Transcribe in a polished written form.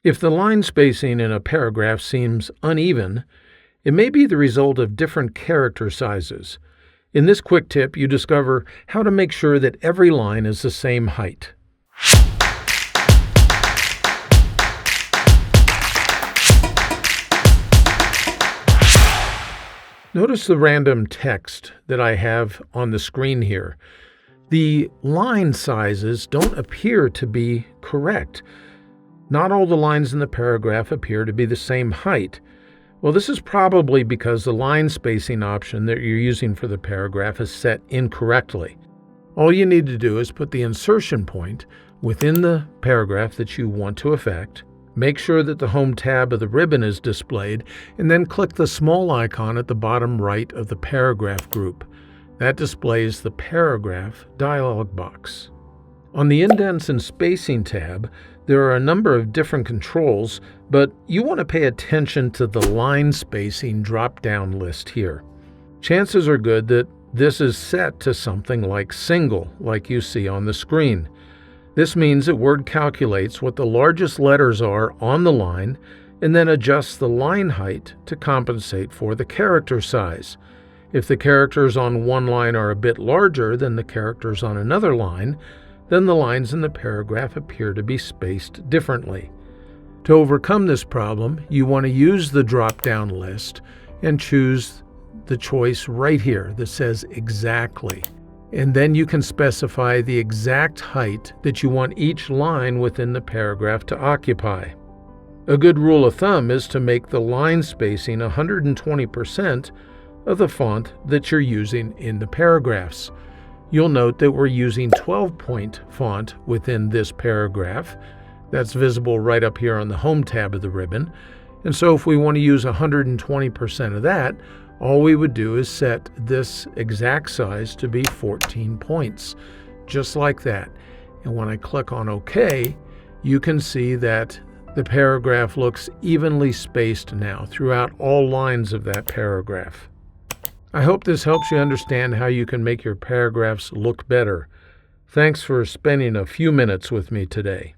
If the line spacing in a paragraph seems uneven, it may be the result of different character sizes. In this quick tip, you discover how to make sure that every line is the same height. Notice the random text that I have on the screen here. The line sizes don't appear to be correct. Not all the lines in the paragraph appear to be the same height. Well, this is probably because the line spacing option that you're using for the paragraph is set incorrectly. All you need to do is put the insertion point within the paragraph that you want to affect. Make sure that the home tab of the ribbon is displayed, and then click the small icon at the bottom right of the paragraph group. That displays the paragraph dialog box. On the Indents and Spacing tab, there are a number of different controls, but you want to pay attention to the line spacing drop-down list here. Chances are good that this is set to something like single, like you see on the screen. This means that Word calculates what the largest letters are on the line and then adjusts the line height to compensate for the character size. If the characters on one line are a bit larger than the characters on another line, then the lines in the paragraph appear to be spaced differently. To overcome this problem, you want to use the drop-down list and choose the choice right here that says Exactly. And then you can specify the exact height that you want each line within the paragraph to occupy. A good rule of thumb is to make the line spacing 120% of the font that you're using in the paragraphs. You'll note that we're using 12-point font within this paragraph. That's visible right up here on the Home tab of the ribbon. And so if we want to use 120% of that, all we would do is set this exact size to be 14 points, just like that. And when I click on OK, you can see that the paragraph looks evenly spaced now throughout all lines of that paragraph. I hope this helps you understand how you can make your paragraphs look better. Thanks for spending a few minutes with me today.